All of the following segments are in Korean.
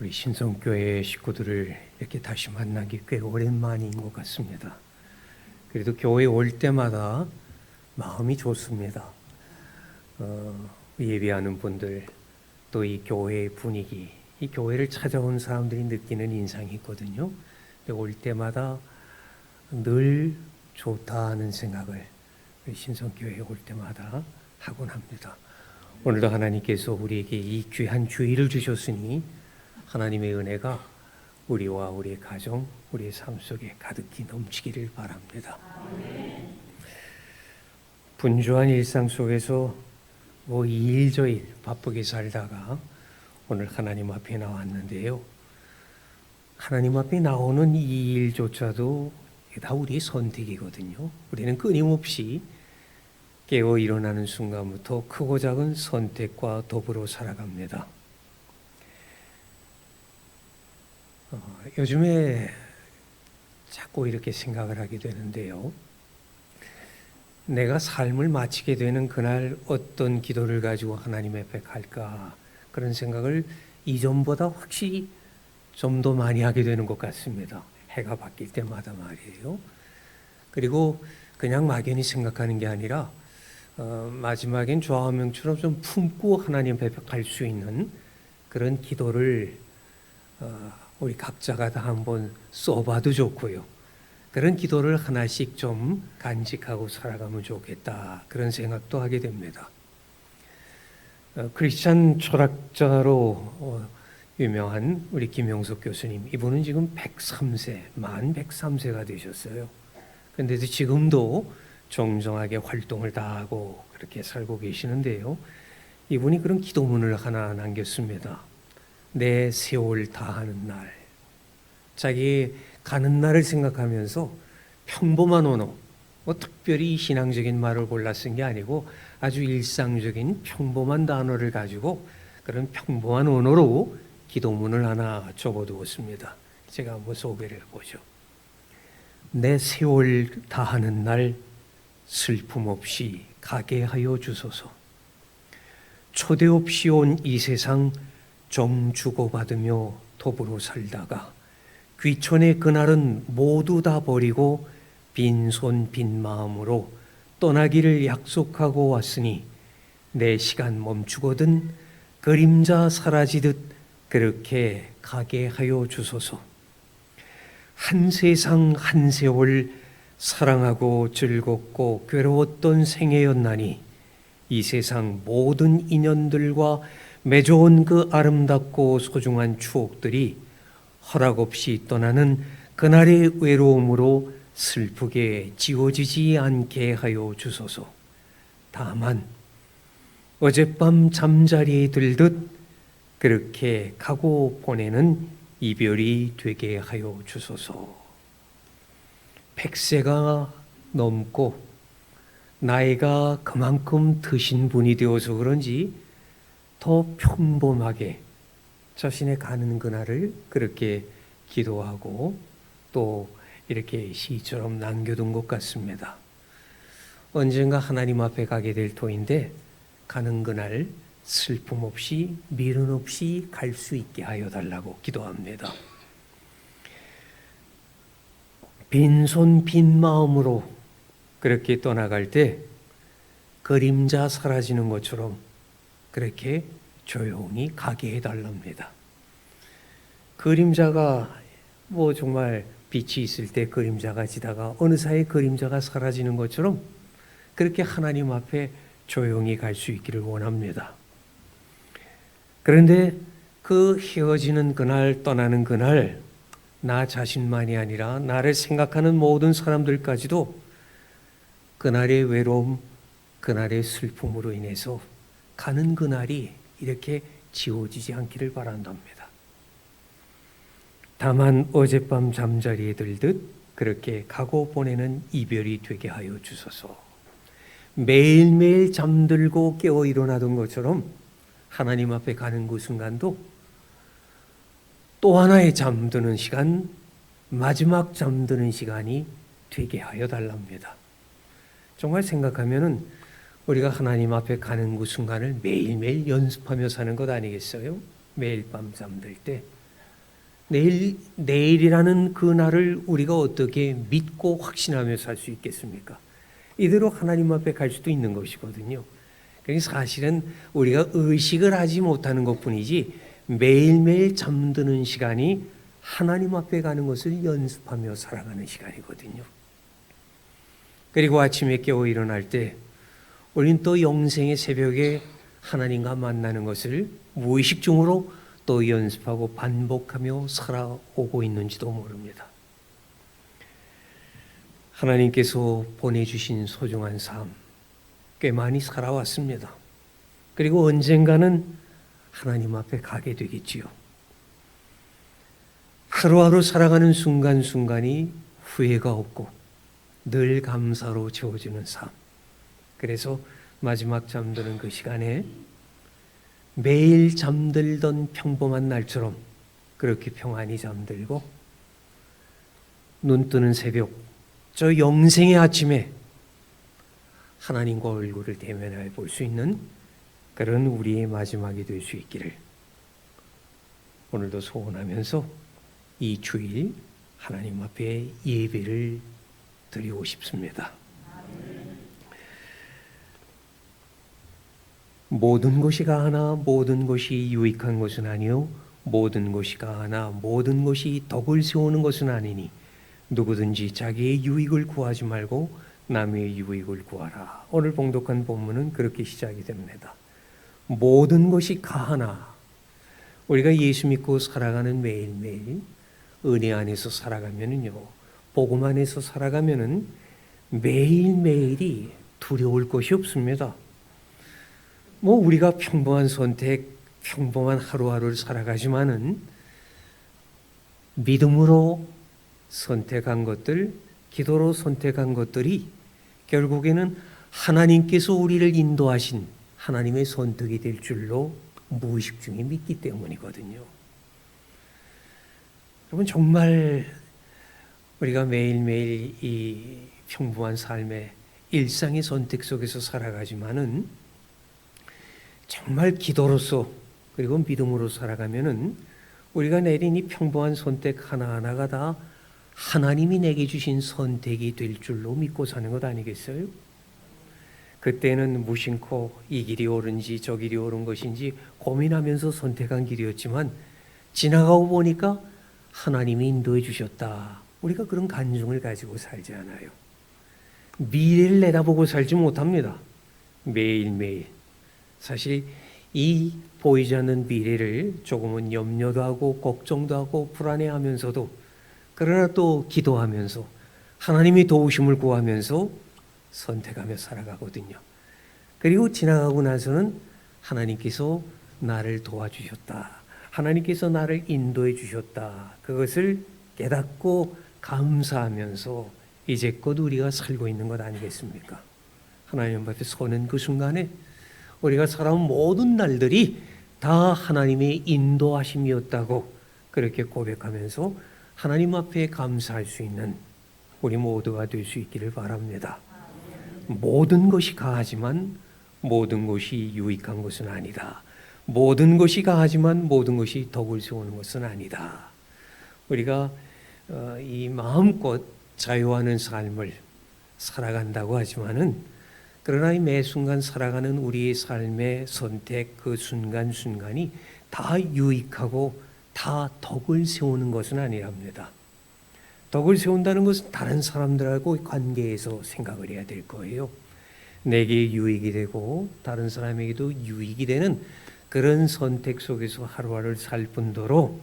우리 신성교회 식구들을 이렇게 다시 만나기 꽤 오랜만인 것 같습니다. 그래도 교회 올 때마다 마음이 좋습니다. 예배하는 분들, 또 이 교회의 분위기, 이 교회를 찾아온 사람들이 느끼는 인상이 있거든요. 올 때마다 늘 좋다 하는 생각을 신성교회에 올 때마다 하곤 합니다. 오늘도 하나님께서 우리에게 이 귀한 주일을 주셨으니 하나님의 은혜가 우리와 우리의 가정, 우리의 삶 속에 가득히 넘치기를 바랍니다. 분주한 일상 속에서 이일저일 바쁘게 살다가 오늘 하나님 앞에 나왔는데요. 하나님 앞에 나오는 이 일조차도 다 우리의 선택이거든요. 우리는 끊임없이 깨어 일어나는 순간부터 크고 작은 선택과 더불어 살아갑니다. 요즘에 자꾸 이렇게 생각을 하게 되는데요. 내가 삶을 마치게 되는 그날 어떤 기도를 가지고 하나님 앞에 갈까, 그런 생각을 이전보다 확실히 좀 더 많이 하게 되는 것 같습니다. 해가 바뀔 때마다 말이에요. 그리고 그냥 막연히 생각하는 게 아니라 마지막엔 좌우명처럼 좀 품고 하나님 앞에 갈 수 있는 그런 기도를 우리 각자가 다 한번 써봐도 좋고요. 그런 기도를 하나씩 좀 간직하고 살아가면 좋겠다, 그런 생각도 하게 됩니다. 크리스찬 철학자로 유명한 우리 김영석 교수님, 이분은 지금 103세, 만 103세가 되셨어요. 그런데도 지금도 정정하게 활동을 다하고 그렇게 살고 계시는데요. 이분이 그런 기도문을 하나 남겼습니다. 내 세월 다하는 날. 자기 가는 날을 생각하면서 평범한 언어, 특별히 신앙적인 말을 골라 쓴 게 아니고 아주 일상적인 평범한 단어를 가지고 그런 평범한 언어로 기도문을 하나 적어두었습니다. 제가 한번 소개를 해보죠. 내 세월 다하는 날 슬픔 없이 가게 하여 주소서. 초대 없이 온 이 세상 정 주고받으며 더불어 살다가 귀천의 그날은 모두 다 버리고 빈손 빈 마음으로 떠나기를 약속하고 왔으니 내 시간 멈추거든 그림자 사라지듯 그렇게 가게 하여 주소서. 한 세상 한 세월 사랑하고 즐겁고 괴로웠던 생애였나니 이 세상 모든 인연들과 맺어온 그 아름답고 소중한 추억들이 허락 없이 떠나는 그날의 외로움으로 슬프게 지워지지 않게 하여 주소서. 다만 어젯밤 잠자리에 들듯 그렇게 가고 보내는 이별이 되게 하여 주소서. 100세가 넘고 나이가 그만큼 드신 분이 되어서 그런지 더 평범하게 자신의 가는 그날을 그렇게 기도하고 또 이렇게 시처럼 남겨둔 것 같습니다. 언젠가 하나님 앞에 가게 될 터인데 가는 그날 슬픔 없이 미련 없이 갈 수 있게 하여 달라고 기도합니다. 빈손 빈 마음으로 그렇게 떠나갈 때 그림자 사라지는 것처럼 그렇게 조용히 가게 해달랍니다. 그림자가 정말 빛이 있을 때 그림자가 지다가 어느 사이에 그림자가 사라지는 것처럼 그렇게 하나님 앞에 조용히 갈 수 있기를 원합니다. 그런데 그 헤어지는 그날, 떠나는 그날, 나 자신만이 아니라 나를 생각하는 모든 사람들까지도 그날의 외로움, 그날의 슬픔으로 인해서 가는 그날이 이렇게 지워지지 않기를 바란답니다. 다만 어젯밤 잠자리에 들듯 그렇게 가고 보내는 이별이 되게 하여 주소서. 매일매일 잠들고 깨어 일어나던 것처럼 하나님 앞에 가는 그 순간도 또 하나의 잠드는 시간, 마지막 잠드는 시간이 되게 하여 달랍니다. 정말 생각하면은 우리가 하나님 앞에 가는 그 순간을 매일매일 연습하며 사는 것 아니겠어요? 매일 밤 잠들 때 내일이라는 그 날을 우리가 어떻게 믿고 확신하며 살 수 있겠습니까? 이대로 하나님 앞에 갈 수도 있는 것이거든요. 그래서 사실은 우리가 의식을 하지 못하는 것뿐이지 매일매일 잠드는 시간이 하나님 앞에 가는 것을 연습하며 살아가는 시간이거든요. 그리고 아침에 깨어 일어날 때 우리는 또 영생의 새벽에 하나님과 만나는 것을 무의식 중으로 또 연습하고 반복하며 살아오고 있는지도 모릅니다. 하나님께서 보내주신 소중한 삶 꽤 많이 살아왔습니다. 그리고 언젠가는 하나님 앞에 가게 되겠지요. 하루하루 살아가는 순간순간이 후회가 없고 늘 감사로 채워주는 삶. 그래서 마지막 잠드는 그 시간에 매일 잠들던 평범한 날처럼 그렇게 평안히 잠들고 눈 뜨는 새벽, 저 영생의 아침에 하나님과 얼굴을 대면해 볼 수 있는 그런 우리의 마지막이 될 수 있기를 오늘도 소원하면서 이 주일 하나님 앞에 예배를 드리고 싶습니다. 모든 것이 가하나 모든 것이 유익한 것은 아니요 모든 것이 가하나 모든 것이 덕을 세우는 것은 아니니 누구든지 자기의 유익을 구하지 말고 남의 유익을 구하라. 오늘 봉독한 본문은 그렇게 시작이 됩니다. 모든 것이 가하나 우리가 예수 믿고 살아가는 매일매일 은혜 안에서 살아가면은요 복음 안에서 살아가면은 매일매일이 두려울 것이 없습니다. 우리가 평범한 선택, 평범한 하루하루를 살아가지만은 믿음으로 선택한 것들, 기도로 선택한 것들이 결국에는 하나님께서 우리를 인도하신 하나님의 선택이 될 줄로 무의식 중에 믿기 때문이거든요. 여러분 정말 우리가 매일매일 이 평범한 삶의 일상의 선택 속에서 살아가지만은 정말 기도로서 그리고 믿음으로 살아가면은 우리가 내린 이 평범한 선택 하나하나가 다 하나님이 내게 주신 선택이 될 줄로 믿고 사는 것 아니겠어요? 그때는 무심코 이 길이 옳은지 저 길이 옳은 것인지 고민하면서 선택한 길이었지만 지나가고 보니까 하나님이 인도해 주셨다. 우리가 그런 간증을 가지고 살지 않아요. 미래를 내다보고 살지 못합니다. 매일매일. 사실 이 보이지 않는 미래를 조금은 염려도 하고 걱정도 하고 불안해하면서도 그러나 또 기도하면서 하나님의 도우심을 구하면서 선택하며 살아가거든요. 그리고 지나가고 나서는 하나님께서 나를 도와주셨다. 하나님께서 나를 인도해 주셨다. 그것을 깨닫고 감사하면서 이제껏 우리가 살고 있는 것 아니겠습니까? 하나님 앞에 서는 그 순간에 우리가 살아온 모든 날들이 다 하나님의 인도하심이었다고 그렇게 고백하면서 하나님 앞에 감사할 수 있는 우리 모두가 될 수 있기를 바랍니다. 모든 것이 가하지만 모든 것이 유익한 것은 아니다. 모든 것이 가하지만 모든 것이 덕을 세우는 것은 아니다. 우리가 이 마음껏 자유하는 삶을 살아간다고 하지만은 그러나 이 매 순간 살아가는 우리의 삶의 선택 그 순간순간이 다 유익하고 다 덕을 세우는 것은 아니랍니다. 덕을 세운다는 것은 다른 사람들하고 관계에서 생각을 해야 될 거예요. 내게 유익이 되고 다른 사람에게도 유익이 되는 그런 선택 속에서 하루하루를 살 뿐더러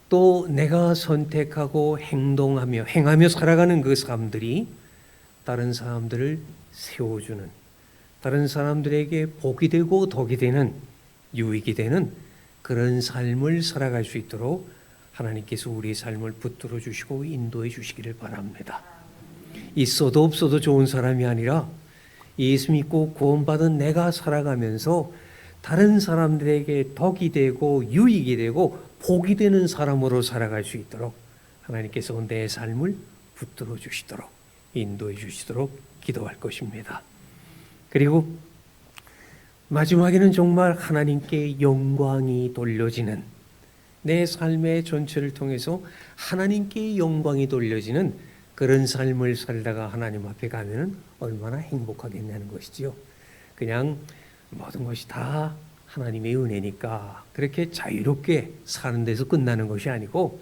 또 내가 선택하고 행하며 살아가는 그 삶들이 다른 사람들을 세워주는, 다른 사람들에게 복이 되고 덕이 되는, 유익이 되는 그런 삶을 살아갈 수 있도록 하나님께서 우리의 삶을 붙들어 주시고 인도해 주시기를 바랍니다. 있어도 없어도 좋은 사람이 아니라 예수 믿고 구원받은 내가 살아가면서 다른 사람들에게 덕이 되고 유익이 되고 복이 되는 사람으로 살아갈 수 있도록 하나님께서 내 삶을 붙들어 주시도록 인도해 주시도록 기도할 것입니다. 그리고 마지막에는 정말 하나님께 영광이 돌려지는 내 삶의 전체를 통해서 하나님께 영광이 돌려지는 그런 삶을 살다가 하나님 앞에 가면은 얼마나 행복하겠냐는 것이지요. 그냥 모든 것이 다 하나님의 은혜니까 그렇게 자유롭게 사는 데서 끝나는 것이 아니고,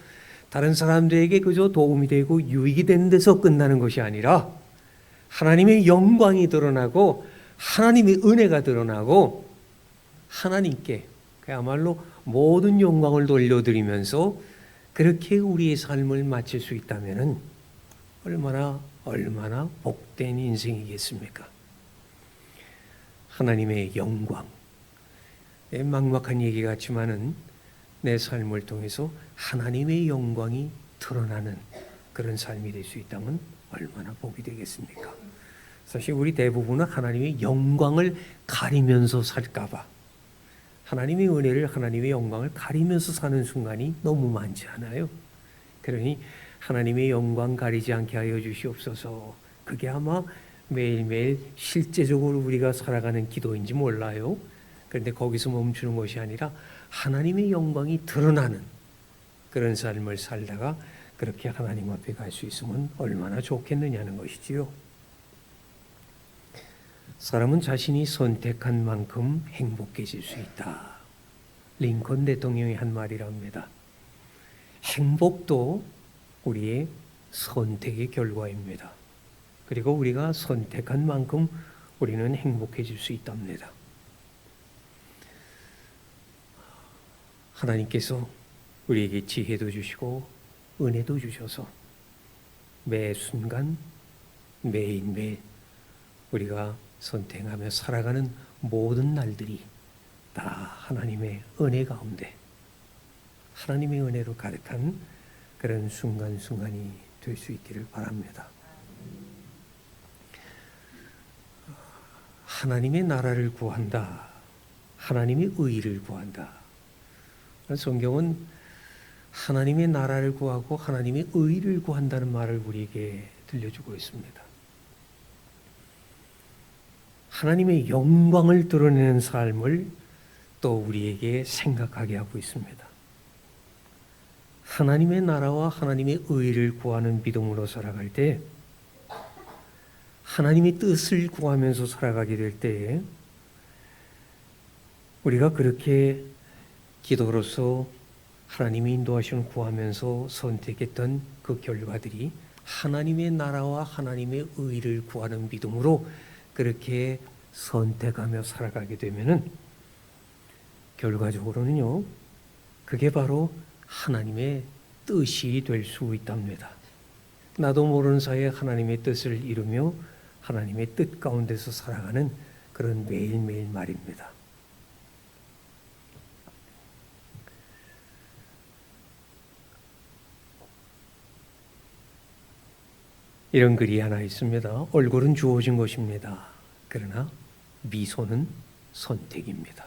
다른 사람들에게 그저 도움이 되고 유익이 되는 데서 끝나는 것이 아니라 하나님의 영광이 드러나고 하나님의 은혜가 드러나고 하나님께 그야말로 모든 영광을 돌려드리면서 그렇게 우리의 삶을 마칠 수 있다면 얼마나 복된 인생이겠습니까? 하나님의 영광, 막막한 얘기 같지만은 내 삶을 통해서 하나님의 영광이 드러나는 그런 삶이 될 수 있다면 얼마나 복이 되겠습니까? 사실 우리 대부분은 하나님의 영광을 가리면서 살까봐, 하나님의 은혜를, 하나님의 영광을 가리면서 사는 순간이 너무 많지 않아요? 그러니 하나님의 영광 가리지 않게 하여 주시옵소서. 그게 아마 매일매일 실제적으로 우리가 살아가는 기도인지 몰라요. 그런데 거기서 멈추는 것이 아니라 하나님의 영광이 드러나는 그런 삶을 살다가 그렇게 하나님 앞에 갈 수 있으면 얼마나 좋겠느냐는 것이지요. 사람은 자신이 선택한 만큼 행복해질 수 있다. 링컨 대통령이 한 말이랍니다. 행복도 우리의 선택의 결과입니다. 그리고 우리가 선택한 만큼 우리는 행복해질 수 있답니다. 하나님께서 우리에게 지혜도 주시고 은혜도 주셔서 매 순간 매일매일 우리가 선택하며 살아가는 모든 날들이 다 하나님의 은혜 가운데, 하나님의 은혜로 가득한 그런 순간순간이 될 수 있기를 바랍니다. 하나님의 나라를 구한다. 하나님의 의를 구한다. 성경은 하나님의 나라를 구하고 하나님의 의를 구한다는 말을 우리에게 들려주고 있습니다. 하나님의 영광을 드러내는 삶을 또 우리에게 생각하게 하고 있습니다. 하나님의 나라와 하나님의 의를 구하는 믿음으로 살아갈 때, 하나님의 뜻을 구하면서 살아가게 될 때에 우리가 그렇게 기도로서 하나님이 인도하시는 구하면서 선택했던 그 결과들이 하나님의 나라와 하나님의 의를 구하는 믿음으로 그렇게 선택하며 살아가게 되면은 결과적으로는요, 그게 바로 하나님의 뜻이 될 수 있답니다. 나도 모르는 사이에 하나님의 뜻을 이루며 하나님의 뜻 가운데서 살아가는 그런 매일매일 말입니다. 이런 글이 하나 있습니다. 얼굴은 주어진 것입니다. 그러나 미소는 선택입니다.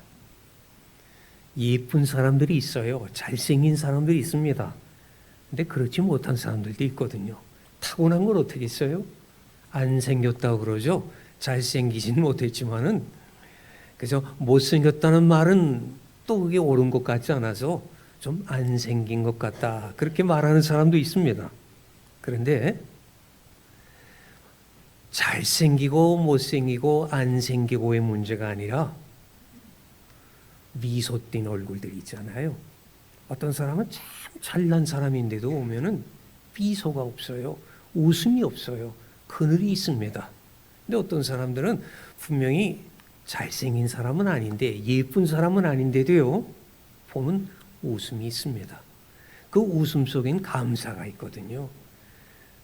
예쁜 사람들이 있어요. 잘생긴 사람들이 있습니다. 근데 그렇지 못한 사람들도 있거든요. 타고난 걸 어떻게 했어요? 안 생겼다고 그러죠. 잘생기진 못했지만은, 그래서 못생겼다는 말은 또 그게 옳은 것 같지 않아서 좀 안 생긴 것 같다, 그렇게 말하는 사람도 있습니다. 그런데 잘생기고 못생기고 안 생기고의 문제가 아니라 미소 띈 얼굴들 있잖아요. 어떤 사람은 참 잘난 사람인데도 오면은 미소가 없어요. 웃음이 없어요. 그늘이 있습니다. 근데 어떤 사람들은 분명히 잘생긴 사람은 아닌데, 예쁜 사람은 아닌데도요, 보면 웃음이 있습니다. 그 웃음 속엔 감사가 있거든요.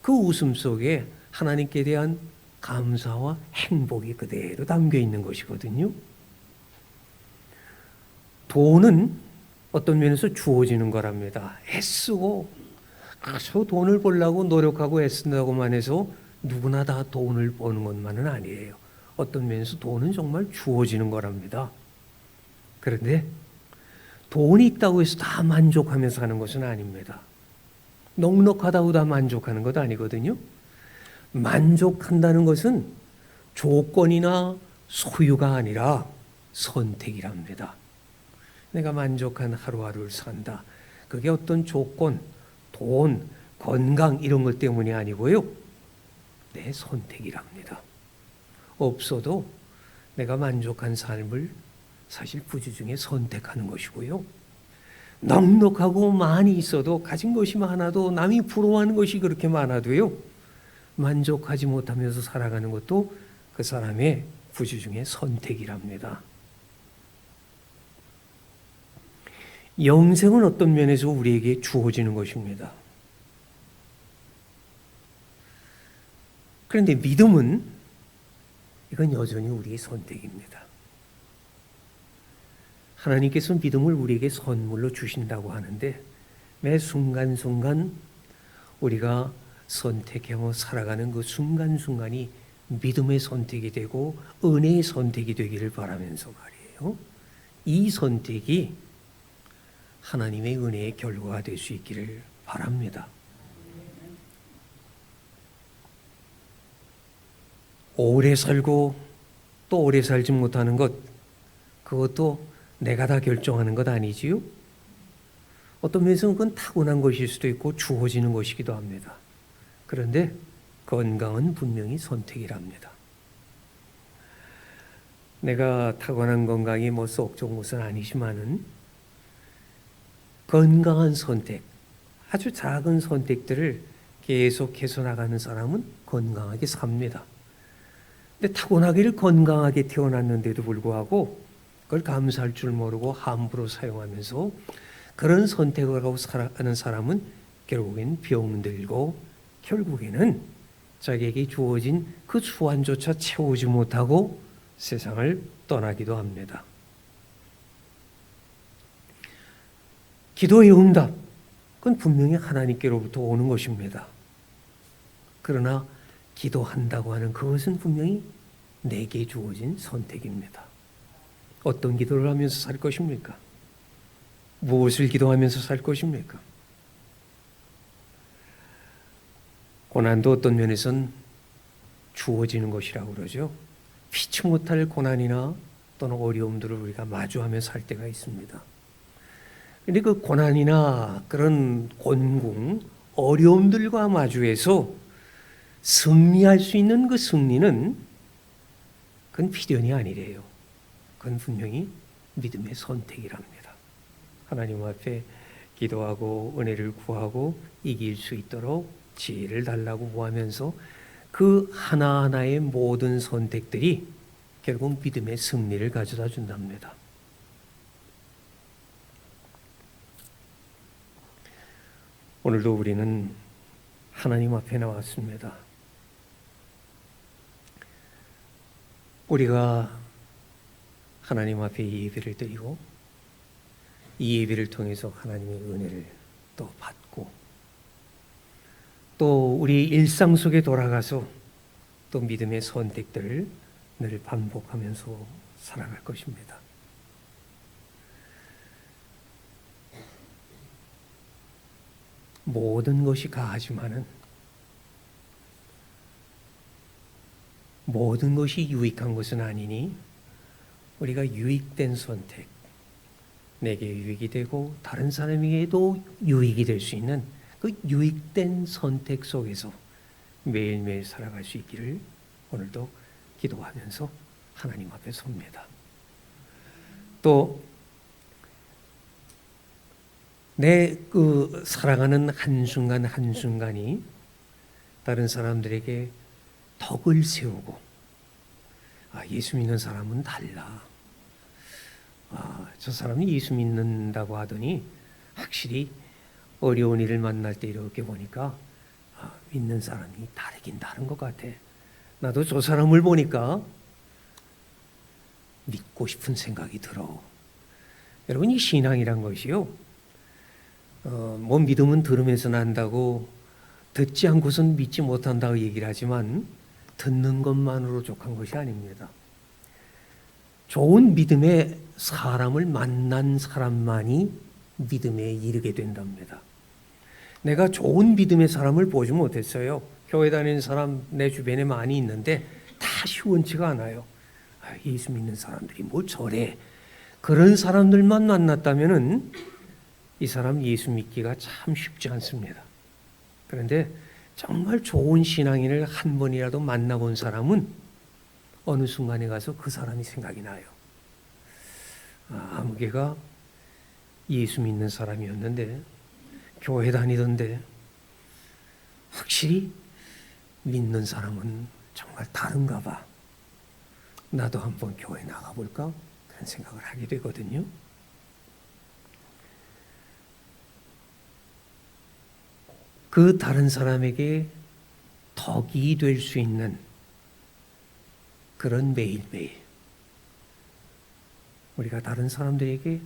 그 웃음 속에 하나님께 대한 감사와 행복이 그대로 담겨 있는 것이거든요. 돈은 어떤 면에서 주어지는 거랍니다. 애쓰고 저 돈을 벌려고 노력하고 애쓴다고만 해서 누구나 다 돈을 버는 것만은 아니에요. 어떤 면에서 돈은 정말 주어지는 거랍니다. 그런데 돈이 있다고 해서 다 만족하면서 사는 것은 아닙니다. 넉넉하다고 다 만족하는 것 아니거든요. 만족한다는 것은 조건이나 소유가 아니라 선택이랍니다. 내가 만족한 하루하루를 산다. 그게 어떤 조건, 돈, 건강 이런 것 때문이 아니고요. 내 선택이랍니다. 없어도 내가 만족한 삶을 사실 부지중에 선택하는 것이고요. 넉넉하고 많이 있어도 가진 것이 많아도 남이 부러워하는 것이 그렇게 많아도요. 만족하지 못하면서 살아가는 것도 그 사람의 부지중에 선택이랍니다. 영생은 어떤 면에서 우리에게 주어지는 것입니다. 그런데 믿음은 이건 여전히 우리의 선택입니다. 하나님께서 믿음을 우리에게 선물로 주신다고 하는데 매 순간순간 우리가 선택하며 살아가는 그 순간순간이 믿음의 선택이 되고 은혜의 선택이 되기를 바라면서 말이에요. 이 선택이 하나님의 은혜의 결과가 될 수 있기를 바랍니다. 오래 살고 또 오래 살지 못하는 것, 그것도 내가 다 결정하는 것 아니지요? 어떤 면에서는 그건 타고난 것일 수도 있고 주어지는 것이기도 합니다. 그런데 건강은 분명히 선택이랍니다. 내가 타고난 건강이 뭐 쏙 좋은 것은 아니지만은 건강한 선택, 아주 작은 선택들을 계속해서 나가는 사람은 건강하게 삽니다. 근데 타고나기를 건강하게 태어났는데도 불구하고 그걸 감사할 줄 모르고 함부로 사용하면서 그런 선택을 하고 살아가는 사람은 결국엔 병들고 결국에는 자기에게 주어진 그 수완조차 채우지 못하고 세상을 떠나기도 합니다. 기도의 응답, 그건 분명히 하나님께로부터 오는 것입니다. 그러나 기도한다고 하는 그것은 분명히 내게 주어진 선택입니다. 어떤 기도를 하면서 살 것입니까? 무엇을 기도하면서 살 것입니까? 고난도 어떤 면에서는 주어지는 것이라고 그러죠. 피치 못할 고난이나 또는 어려움들을 우리가 마주하며 살 때가 있습니다. 그런데 그 고난이나 그런 곤궁, 어려움들과 마주해서 승리할 수 있는 그 승리는 그건 필연이 아니래요. 그건 분명히 믿음의 선택이랍니다. 하나님 앞에 기도하고 은혜를 구하고 이길 수 있도록 지혜를 달라고 구하면서 그 하나하나의 모든 선택들이 결국 믿음의 승리를 가져다 준답니다. 오늘도 우리는 하나님 앞에 나왔습니다. 우리가 하나님 앞에 예배를 드리고 이 예배를 통해서 하나님의 은혜를 또 받고 또 우리 일상 속에 돌아가서 또 믿음의 선택들을 늘 반복하면서 살아갈 것입니다. 모든 것이 가하지만은 모든 것이 유익한 것은 아니니 우리가 유익된 선택, 내게 유익이 되고 다른 사람에게도 유익이 될 수 있는 그 유익된 선택 속에서 매일매일 살아갈 수 있기를 오늘도 기도하면서 하나님 앞에 섭니다. 또 내 그 살아가는 한순간 한순간이 다른 사람들에게 덕을 세우고 예수 믿는 사람은 달라. 저 사람이 예수 믿는다고 하더니 확실히 어려운 일을 만날 때 이렇게 보니까 믿는 사람이 다르긴 다른 것 같아. 나도 저 사람을 보니까 믿고 싶은 생각이 들어. 여러분, 이 신앙이란 것이요. 뭐 믿음은 들으면서 난다고 듣지 않고선 믿지 못한다고 얘기를 하지만 듣는 것만으로 족한 것이 아닙니다. 좋은 믿음의 사람을 만난 사람만이 믿음에 이르게 된답니다. 내가 좋은 믿음의 사람을 보지 못했어요. 교회 다니는 사람 내 주변에 많이 있는데 다 시원치가 않아요. 예수 믿는 사람들이 뭐 저래. 그런 사람들만 만났다면은 이 사람 예수 믿기가 참 쉽지 않습니다. 그런데 정말 좋은 신앙인을 한 번이라도 만나본 사람은 어느 순간에 가서 그 사람이 생각이 나요. 아무개가 예수 믿는 사람이었는데, 교회 다니던데, 확실히 믿는 사람은 정말 다른가 봐. 나도 한번 교회 나가볼까? 그런 생각을 하게 되거든요. 그 다른 사람에게 덕이 될 수 있는 그런 매일매일, 우리가 다른 사람들에게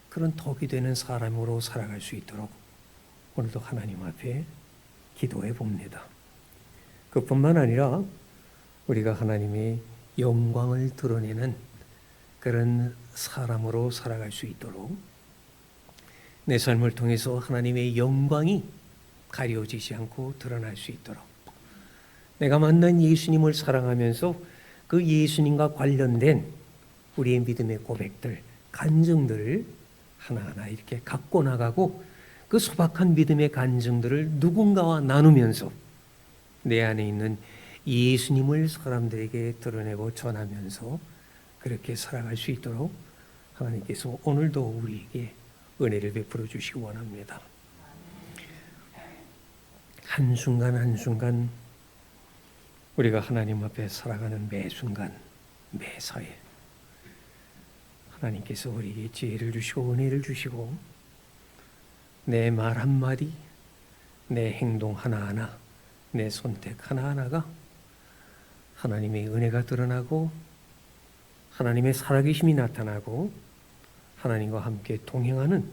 그런 덕이 되는 사람으로 살아갈 수 있도록 오늘도 하나님 앞에 기도해 봅니다. 그뿐만 아니라 우리가 하나님의 영광을 드러내는 그런 사람으로 살아갈 수 있도록 내 삶을 통해서 하나님의 영광이 가려지지 않고 드러날 수 있도록, 내가 만난 예수님을 사랑하면서 그 예수님과 관련된 우리의 믿음의 고백들, 간증들을 하나하나 이렇게 갖고 나가고, 그 소박한 믿음의 간증들을 누군가와 나누면서 내 안에 있는 예수님을 사람들에게 드러내고 전하면서 그렇게 살아갈 수 있도록 하나님께서 오늘도 우리에게 은혜를 베풀어 주시기 원합니다. 한순간 한순간 우리가 하나님 앞에 살아가는 매 순간 매사에 하나님께서 우리에게 지혜를 주시고 은혜를 주시고, 내 말 한마디, 내 행동 하나하나, 내 선택 하나하나가 하나님의 은혜가 드러나고 하나님의 살아계심이 나타나고 하나님과 함께 동행하는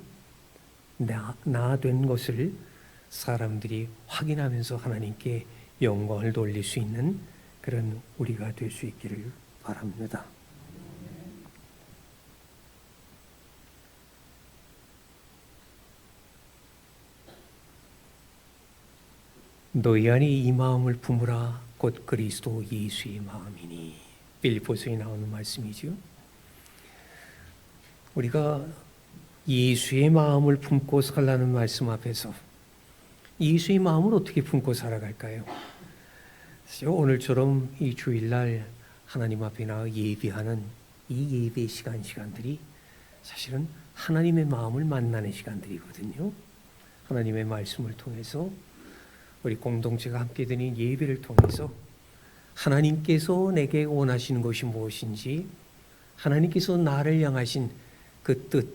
나 된 것을 사람들이 확인하면서 하나님께 영광을 돌릴 수 있는 그런 우리가 될 수 있기를 바랍니다. 너희 안에 이 마음을 품으라 곧 그리스도 예수의 마음이니. 빌립보서에 나오는 말씀이죠. 우리가 예수의 마음을 품고 살라는 말씀 앞에서 예수의 마음을 어떻게 품고 살아갈까요? 오늘처럼 이 주일날 하나님 앞에 나와 예배하는 이 예배 시간들이 사실은 하나님의 마음을 만나는 시간들이거든요. 하나님의 말씀을 통해서 우리 공동체가 함께 드리는 예배를 통해서 하나님께서 내게 원하시는 것이 무엇인지, 하나님께서 나를 향하신 그 뜻,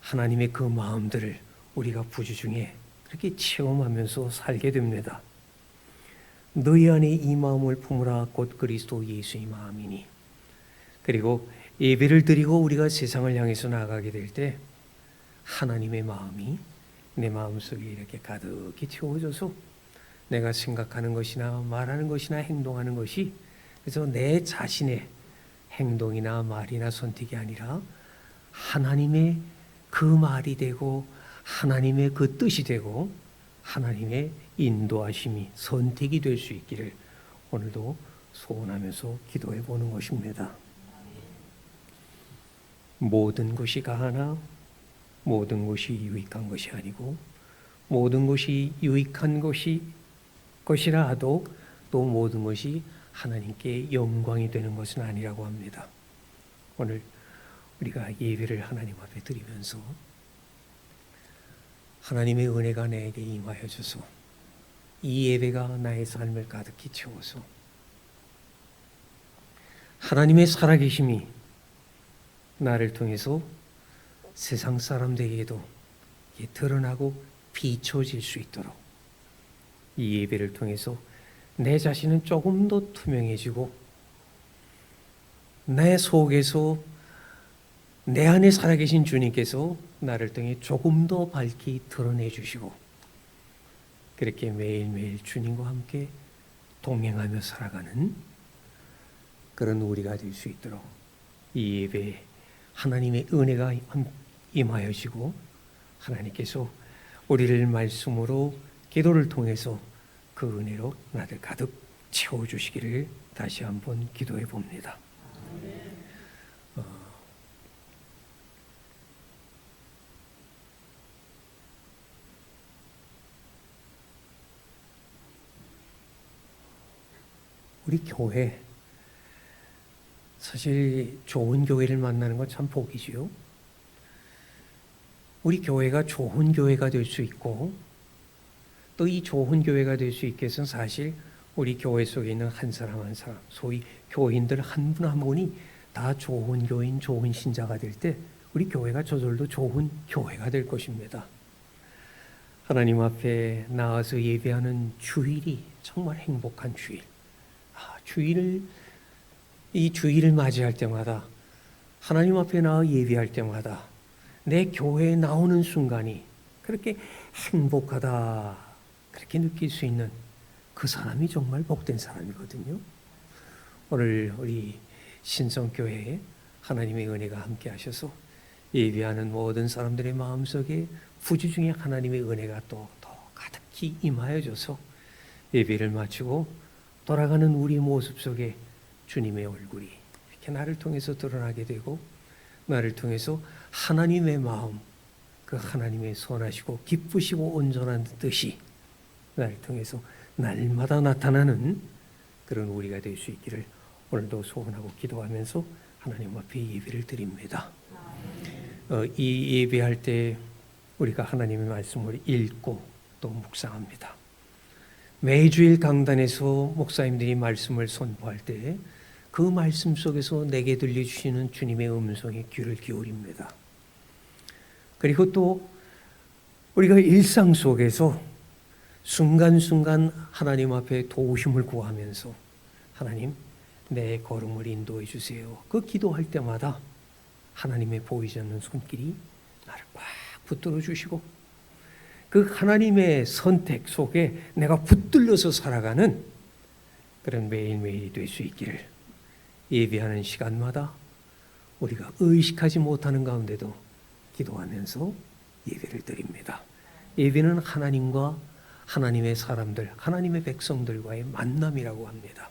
하나님의 그 마음들을 우리가 부주중에 그렇게 체험하면서 살게 됩니다. 너희 안에 이 마음을 품으라 곧 그리스도 예수의 마음이니. 그리고 예배를 드리고 우리가 세상을 향해서 나가게 될 때 하나님의 마음이 내 마음속에 이렇게 가득히 채워져서 내가 생각하는 것이나 말하는 것이나 행동하는 것이 그래서 내 자신의 행동이나 말이나 선택이 아니라 하나님의 그 말이 되고 하나님의 그 뜻이 되고 하나님의 인도하심이 선택이 될 수 있기를 오늘도 소원하면서 기도해 보는 것입니다. 모든 것이 가하나 모든 것이 유익한 것이 아니고, 모든 것이 유익한 것이라 하도 또 모든 것이 하나님께 영광이 되는 것은 아니라고 합니다. 오늘 우리가 예배를 하나님 앞에 드리면서 하나님의 은혜가 내게 임하여 줘서 이 예배가 나의 삶을 가득히 채워서 하나님의 살아계심이 나를 통해서 세상 사람들에게도 드러나고 비춰질 수 있도록 이 예배를 통해서 내 자신은 조금 더 투명해지고 내 속에서 내 안에 살아계신 주님께서 나를 통해 조금 더 밝히 드러내 주시고, 그렇게 매일매일 주님과 함께 동행하며 살아가는 그런 우리가 될 수 있도록 이 예배에 하나님의 은혜가 임하여지고 하나님께서 우리를 말씀으로 기도를 통해서 그 은혜로 나를 가득 채워주시기를 다시 한번 기도해 봅니다. 우리 교회, 사실 좋은 교회를 만나는 건 참 복이지요. 우리 교회가 좋은 교회가 될 수 있고, 또 이 좋은 교회가 될 수 있게 해서는 사실 우리 교회 속에 있는 한 사람 한 사람, 소위 교인들 한 분 한 분이 다 좋은 교인, 좋은 신자가 될 때 우리 교회가 저절로 좋은 교회가 될 것입니다. 하나님 앞에 나와서 예배하는 주일이 정말 행복한 주일. 이 주일을 맞이할 때마다, 하나님 앞에 나와 예배할 때마다 내 교회에 나오는 순간이 그렇게 행복하다, 그렇게 느낄 수 있는 그 사람이 정말 복된 사람이거든요. 오늘 우리 신성교회에 하나님의 은혜가 함께 하셔서 예배하는 모든 사람들의 마음속에 부주 중에 하나님의 은혜가 또 더 가득히 임하여져서 예배를 마치고 돌아가는 우리 모습 속에 주님의 얼굴이 이렇게 나를 통해서 드러나게 되고, 나를 통해서 하나님의 마음, 그 하나님의 선하시고 기쁘시고 온전한 뜻이 나를 통해서 날마다 나타나는 그런 우리가 될 수 있기를 오늘도 소원하고 기도하면서 하나님 앞에 예배를 드립니다. 이 예배할 때 우리가 하나님의 말씀을 읽고 또 묵상합니다. 매주일 강단에서 목사님들이 말씀을 선포할 때 그 말씀 속에서 내게 들려주시는 주님의 음성에 귀를 기울입니다. 그리고 또 우리가 일상 속에서 순간순간 하나님 앞에 도우심을 구하면서 하나님, 내 걸음을 인도해 주세요. 그 기도할 때마다 하나님의 보이지 않는 손길이 나를 꽉 붙들어 주시고, 그 하나님의 선택 속에 내가 붙들려서 살아가는 그런 매일매일이 될 수 있기를 예배하는 시간마다 우리가 의식하지 못하는 가운데도 기도하면서 예배를 드립니다. 예배는 하나님과 하나님의 사람들, 하나님의 백성들과의 만남이라고 합니다.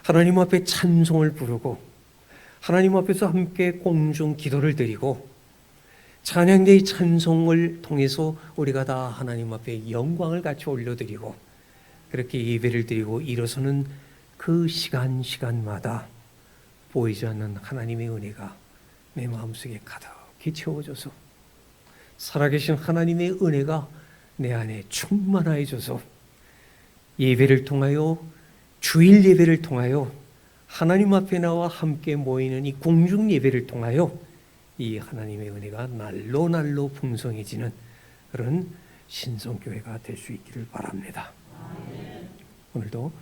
하나님 앞에 찬송을 부르고 하나님 앞에서 함께 공중 기도를 드리고, 찬양대의 찬송을 통해서 우리가 다 하나님 앞에 영광을 같이 올려드리고, 그렇게 예배를 드리고 일어서는 그 시간마다 보이지 않는 하나님의 은혜가 내 마음속에 가득히 채워져서 살아계신 하나님의 은혜가 내 안에 충만해져서 예배를 통하여, 주일 예배를 통하여, 하나님 앞에 나와 함께 모이는 이 공중 예배를 통하여 이 하나님의 은혜가 날로 날로 풍성해지는 그런 신성교회가 될 수 있기를 바랍니다. 오늘도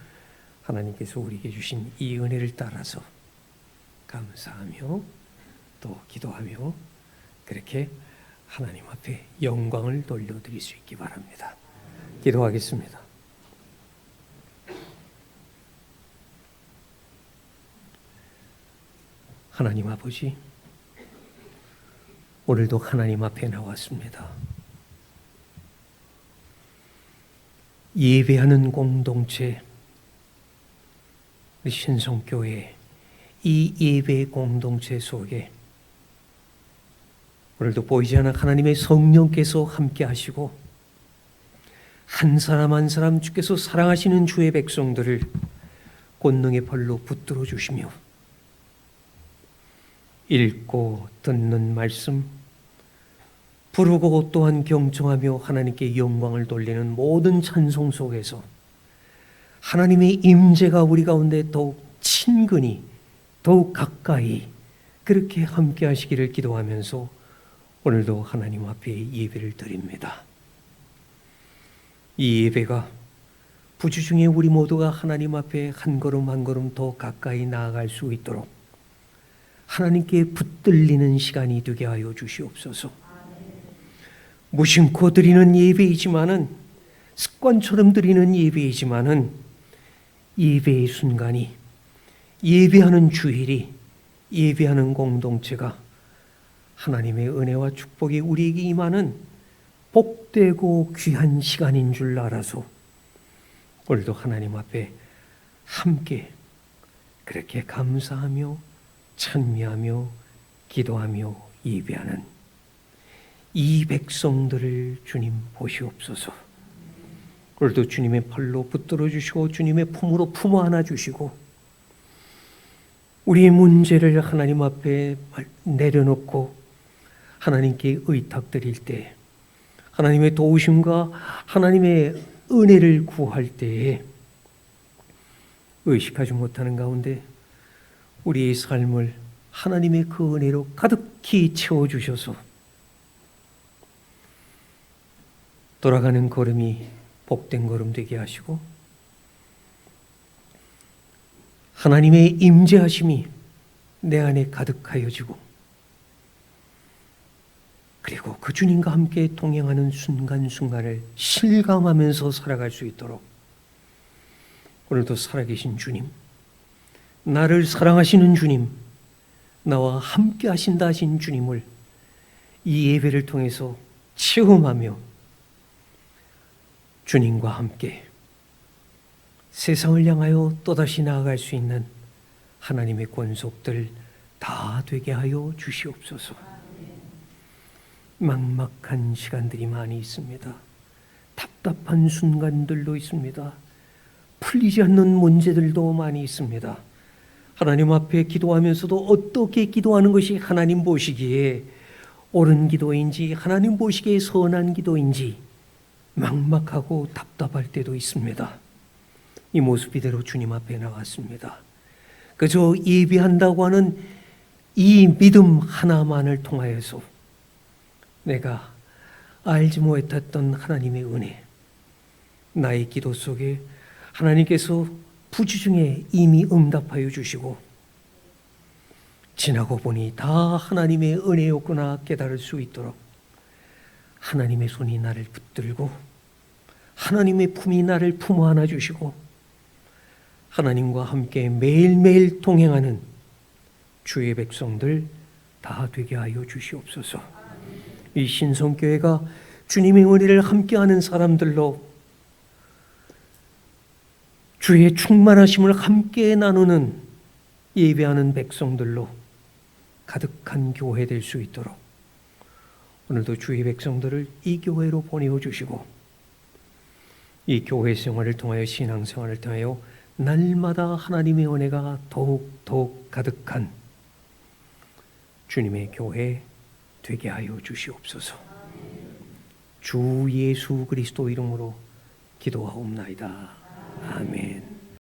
하나님께서 우리에게 주신 이 은혜를 따라서 감사하며 또 기도하며 그렇게 하나님 앞에 영광을 돌려드릴 수 있기 바랍니다. 기도하겠습니다. 하나님 아버지, 오늘도 하나님 앞에 나왔습니다. 예배하는 공동체, 우리 신성교회 이 예배 공동체 속에 오늘도 보이지 않는 하나님의 성령께서 함께 하시고, 한 사람 한 사람 주께서 사랑하시는 주의 백성들을 권능의 팔로 붙들어 주시며, 읽고 듣는 말씀, 부르고 또한 경청하며 하나님께 영광을 돌리는 모든 찬송 속에서 하나님의 임재가 우리 가운데 더욱 친근히, 더욱 가까이 그렇게 함께 하시기를 기도하면서 오늘도 하나님 앞에 예배를 드립니다. 이 예배가 부주중에 우리 모두가 하나님 앞에 한 걸음 한 걸음 더 가까이 나아갈 수 있도록 하나님께 붙들리는 시간이 되게 하여 주시옵소서. 무심코 드리는 예배이지만은, 습관처럼 드리는 예배이지만은, 예배의 순간이, 예배하는 주일이, 예배하는 공동체가 하나님의 은혜와 축복이 우리에게 임하는 복되고 귀한 시간인 줄 알아서 오늘도 하나님 앞에 함께 그렇게 감사하며 찬미하며 기도하며 예배하는 이 백성들을 주님 보시옵소서. 오늘도 주님의 팔로 붙들어 주시고 주님의 품으로 품어 안아 주시고 우리의 문제를 하나님 앞에 내려놓고 하나님께 의탁드릴 때 하나님의 도우심과 하나님의 은혜를 구할 때에 의식하지 못하는 가운데 우리의 삶을 하나님의 그 은혜로 가득히 채워주셔서 돌아가는 걸음이 복된 걸음 되게 하시고 하나님의 임재하심이 내 안에 가득하여지고 그리고 그 주님과 함께 동행하는 순간순간을 실감하면서 살아갈 수 있도록 오늘도 살아계신 주님, 나를 사랑하시는 주님, 나와 함께 하신다 하신 주님을 이 예배를 통해서 체험하며 주님과 함께 세상을 향하여 또다시 나아갈 수 있는 하나님의 권속들 다 되게 하여 주시옵소서. 막막한 시간들이 많이 있습니다. 답답한 순간들도 있습니다. 풀리지 않는 문제들도 많이 있습니다. 하나님 앞에 기도하면서도 어떻게 기도하는 것이 하나님 보시기에 옳은 기도인지 하나님 보시기에 선한 기도인지 막막하고 답답할 때도 있습니다. 이 모습 이대로 주님 앞에 나왔습니다. 그저 예배한다고 하는 이 믿음 하나만을 통하여서 내가 알지 못했던 하나님의 은혜, 나의 기도 속에 하나님께서 부지중에 이미 응답하여 주시고 지나고 보니 다 하나님의 은혜였구나 깨달을 수 있도록 하나님의 손이 나를 붙들고 하나님의 품이 나를 품어 안아 주시고 하나님과 함께 매일매일 동행하는 주의 백성들 다 되게 하여 주시옵소서. 이 신성교회가 주님의 은혜를 함께하는 사람들로 주의 충만하심을 함께 나누는 예배하는 백성들로 가득한 교회 될 수 있도록 오늘도 주의 백성들을 이 교회로 보내어 주시고 이 교회 생활을 통하여 신앙생활을 통하여 날마다 하나님의 은혜가 더욱 가득한 주님의 교회 되게 하여 주시옵소서. 주 예수 그리스도 이름으로 기도하옵나이다. 아멘.